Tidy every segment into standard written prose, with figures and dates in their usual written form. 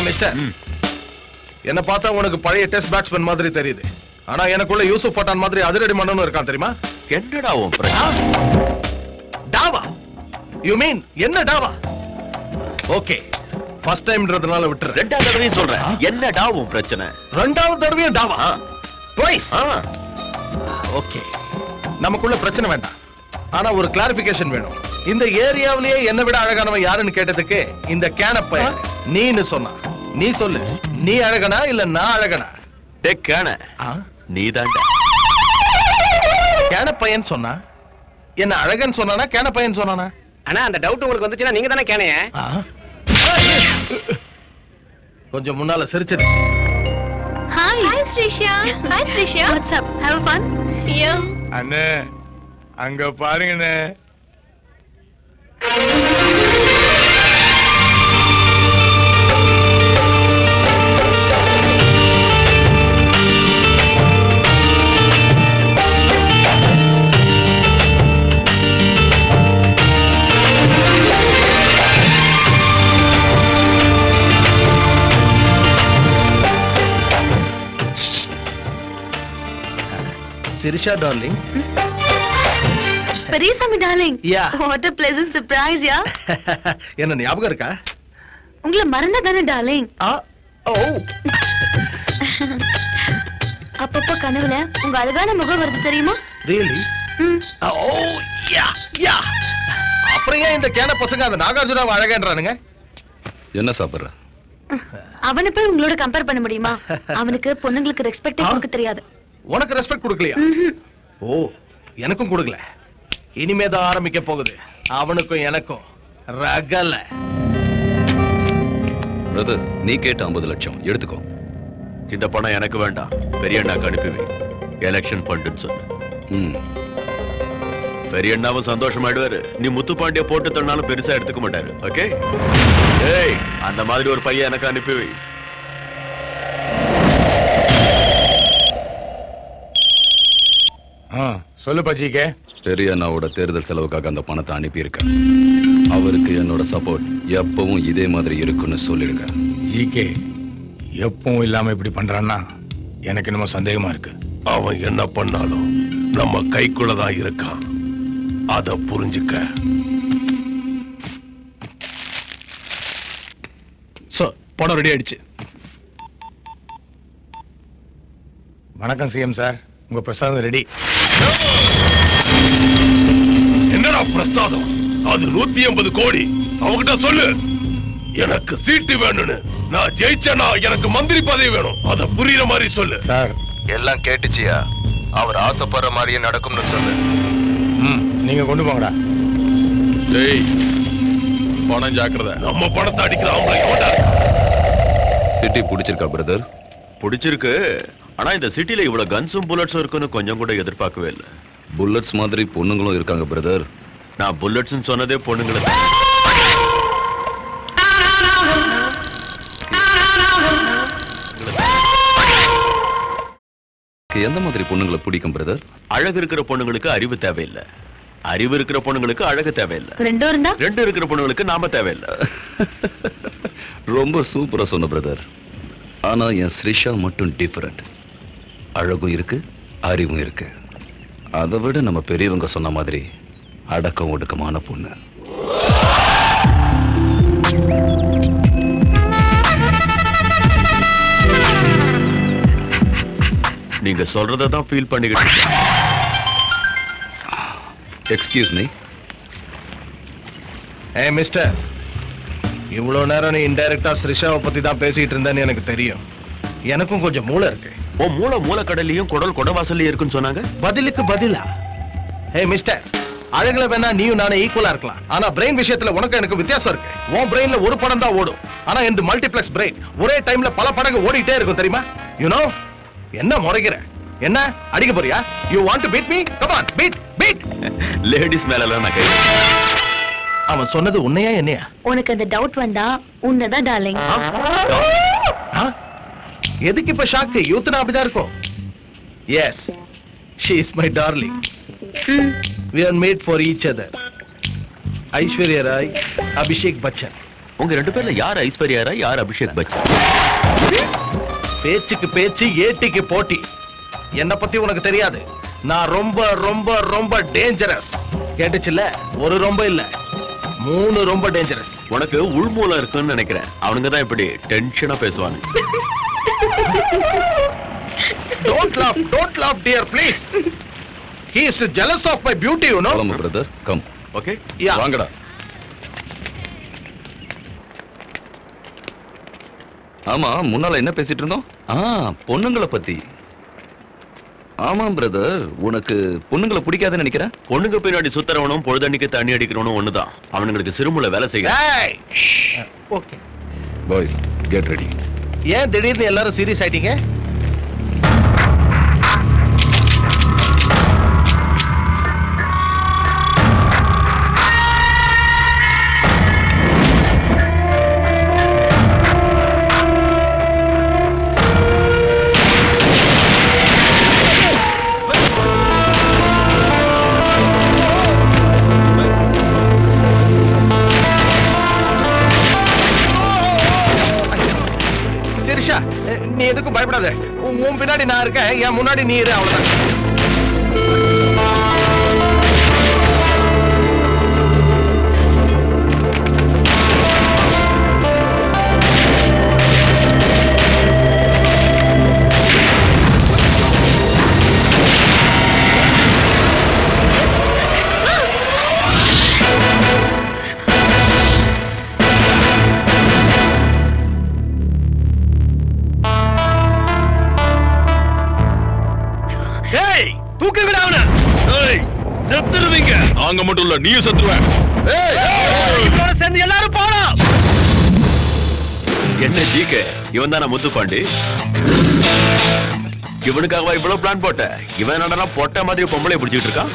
Mister, என்ன பார்த்தா உனக்கு பழைய டெஸ்ட் பேட்ஸ்மேன் மாதிரி தெரியுது. ஆனா எனக்குள்ள யூசுப் பட்டான் மாதிரி அதிரடி மன்னனும் இருக்கான் தெரியுமா? என்னடா டாவா? யூ மீன் என்ன டாவா? ஓகே, ஃபர்ஸ்ட் டைம்ன்றதுனால விட்டுற. ரெண்டாவது தடவையும் சொல்றேன், என்னடா உன் பிரச்சனை? ரெண்டாவது தடவையும் டாவா? ட்வைஸ்? ஓகே, நமக்குள்ள பிரச்சனை வேண்டாம். ஆனா ஒரு கிளாரிபிகேஷன் வேணும். இந்த ஏரியாவிலேயே என்ன விட அழகானவன் யாருன்னு கேட்டதுக்கு இந்த கேனப்ப நீன்னு சொன்னா. நீ சொல்லு, நீ அழகனா இல்ல நான் அழகனா? கேன நீதான்டா. கேனப்பையன் சொன்னா என்ன அழகன் சொன்னானா கேனப்பையன் சொன்னானா? ஆனா அந்த டவுட் உங்களுக்கு வந்துச்சுன்னா நீங்க தானே கேனைய. கொஞ்சம் முன்னால சிரிச்சது. Hi Srisha. Hi Srisha. What's up? Have fun? Yeah. அண்ணே அங்க பாருங்கண்ணே. Sirisha darling. Perisami darling. Yeah. What a pleasant surprise, yeah. என்ன ஞாபகம் இருக்கா? உங்களை மறந்ததானே darling. ஓ. அப்பப்ப கனவுல உங்க அழகான முகம் வருது தெரியுமா? Really? ஓ யா யா. அப்புறம் ஏன் இந்த கேன பசங்க அந்த நாகார்ஜுனாவை அழகன்றானுங்க? என்ன சாப்பிடுற? அவனை போய் உங்களோட கம்பேர் பண்ண முடியுமா? அவனுக்கு பொண்ணுங்களுக்கு ரெஸ்பெக்ட் கொடுக்க தெரியாது. உனக்கு ரெஸ்பெக்ட் கொடுக்கலையா? ஓ, எனக்கும் கொடுக்கல. இனிமேதான் ஆரம்பிக்க போகுது அவனுக்கும் எனக்கும் ரகல. பிரதர், நீ கேட்ட 50 லட்சம் எடுத்துக்கோ. இந்த பணம் எனக்கு வேண்டாம், பெரிய அண்ணாக்கு அனுப்பி எலெக்ஷன் ஃபண்டுன்னு சொல்லு. பெரிய அண்ணாவும் சந்தோஷமாயிடுவாரு. நீ முத்துப்பாண்டிய போட்டு தன்னாலும் பெருசா எடுத்துக்க மாட்டாரு. ஓகே? ஏய், அந்த மாதிரி ஒரு பையன் எனக்கு அனுப்பி வை. சொல்லு பஜிக்கே. பெரிய அண்ணாவோட தேர்தல் செலவுக்காக அந்த பணத்தை அனுப்பியிருக்க. அவருக்கு என்னோட சப்போர்ட் எப்பவும் இதே மாதிரி இருக்குன்னு சொல்லிடுங்க. ஜிகே எப்பவும் இல்லாம இப்படி பண்றான்னா எனக்கு என்னமோ சந்தேகமா இருக்கு. அவன் என்ன பண்ணாலும் நம்ம கைக்குள்ளதான் இருக்கான், அத புரிஞ்சுக்க. படம் ரெடி ஆயிடுச்சு. வணக்கம் சிஎம் சார், உங்க பிரசாதம் ரெடி. என்னடா பிரசாதம்? அது 150 கோடி. அவங்கிட்ட சொல்லு எனக்கு சீட்டு வேணும்னு. நான் ஜெயிச்சனா எனக்கு மந்திரி பதவி வேணும். அத புரியுற மாதிரி சொல்லு. சார் எல்லாம் கேட்டுச்சியா? அவர் ஆசைப்படுற மாதிரியே நடக்கும்னு சொல்லு. நீங்க கொண்டு போங்கடா. ஜெய், பணம் ஜாக்கிரதை. நம்ம பணத்தை அடிக்கிற ஆம்பளை எவன்டா? சிட்டி பிடிச்சிருக்கா பிரதர்? பிடிச்சிருக்கு. ஆனா இந்த சிட்டில இவ்வளவு கன்ஸும் புல்லட்ஸும் இருக்குன்னு கொஞ்சம் கூட எதிர்பார்க்கவே இல்லை. புல்லட்ஸ் மாதிரி பொண்ணுங்களும் இருக்காங்க பிரதர். நான் புல்லட்ஸ் சொன்னதே பொண்ணுங்களை. எந்த மாதிரி பொண்ணுங்களை பிடிக்கும் பிரதர்? அழகு இருக்கிற பொண்ணுங்களுக்கு அறிவு தேவையில்லை, அறிவு இருக்கிற பொண்ணுங்களுக்கு அழகு தேவையில்லை. ரெண்டு இருக்கிற பொண்ணுங்களுக்கு நாம தேவையில்லை. ரொம்ப சூப்பரா சொன்ன பிரதர். ஆனா என் ஸ்ரீஷா மட்டும் டிஃபரெண்ட். அழகும் இருக்கு, அறிவும் இருக்கு. அதை விட நம்ம பெரியவங்க சொன்ன மாதிரி அடக்கம் ஒடுக்கமான பொண்ணு. நீங்க சொல்றதான் ஃபீல் பண்ணிக்கிட்டு. Excuse me. ஏய் மிஸ்டர், இவ்வளவு நேரம் நீ இன்டைரக்டா ஸ்ரிஷாவை பத்தி தான் பேசிட்டு இருந்தேன்னு எனக்கு தெரியும். எனக்கும் கொஞ்சம் மூளை இருக்கு. ஓ, மூளை கடல்லையும் குடல் கொடவாசல்லையும் இருக்குன்னு சொன்னாங்க. பதிலுக்கு பதிலா. ஏய் மிஸ்டர், அழகுல வேணா நீயும் நானே ஈக்குவலா இருக்கலாம். ஆனா பிரெயின் விஷயத்துல உனக்கு எனக்கு வித்தியாசம் இருக்கு. உன் பிரெயின்ல ஒரு படம் தான் ஓடும், ஆனா இந்த மல்டிப்ளெக்ஸ் பிரெயின் ஒரே டைம்ல பல படங்கள் ஓடிட்டே இருக்கும் தெரியுமா? You know. என்ன முறைகிற? என்ன அடிக்க போறியா? You want to beat me? Come on, beat beat. Ladies மேல எல்லாம் நான் கை. அவன் சொன்னது உன்னையா என்னையா? உனக்கு அந்த டவுட் வந்தா உன்னதான் டார்லிங். எதுக்கு இப்ப ஷாக்கு? யூத்னா அப்படிதான் இருக்கும். Yes, she is my darling. We are made for each other. Aishwarya Rai, Abhishek Bachchan. உங்க 2 பேர்ல யார் ஐஸ்வர்யா ராய், யார் அபிஷேக் பச்சன்? பேச்சுக்கு பேச்சு, ஏட்டிக்கு போட்டி. என்ன பத்தி உனக்கு தெரியாது. நான் ரொம்ப ரொம்ப ரொம்ப டேஞ்சரஸ். கேட்டுச்சுல்ல? ஒரு ரொம்ப இல்ல, 3 ரொம்ப டேஞ்சரஸ். உனக்கு உள்மூலம் இருக்குன்னு நினைக்கிறேன். அவனுங்க தான் இப்படி டென்ஷனா பேசுவாங்க. Don't laugh dear, please. He is jealous of my beauty, you know. Come brother, come. Okay, வாங்கடா. ஆமா, முன்னால என்ன பேசிட்டு இருந்தோம்? பொண்ணுங்களை பத்தி. ஆமா பிரதர், உனக்கு பொண்ணுங்களை பிடிக்காதுன்னு நினைக்கிறேன். பொண்ணுங்க பின்னாடி சுத்தறவனும் பொழுதன்னைக்கு தண்ணி அடிக்கிறவனும் ஒண்ணுதான். அவனுங்களுக்கு சிறுமுல வேலை செய்ய. Okay boys, get ready. ஏன் திடீர்னு எல்லாரும் சீரியஸ் ஆயிட்டீங்க? நீ எதுக்கும் பயப்படாத. உன் பின்னாடி நான் இருக்கேன், என் முன்னாடி நீ இரு, அவ்வளவுதான். நாங்க மட்டும் இல்ல, நீயும் செத்துருவேன். சேர்ந்து எல்லாரும் போறோம். என்ன ஜிகே, இவன் தான முத்துப்பாண்டி? இவனுக்காகவா இவ்வளவு பிளான் போட்ட? இவன் என்னடா பொட்ட மாதிரி பொம்பளை பிடிச்சிட்டு இருக்கான்.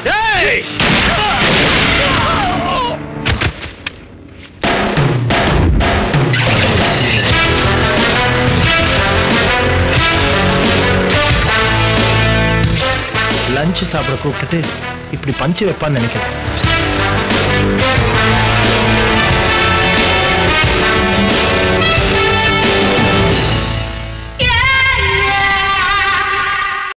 லஞ்ச் சாப்பிட கூப்பிட்டுட்டு இப்படி பஞ்சு வைப்பான்னு நினைக்கிறேன்.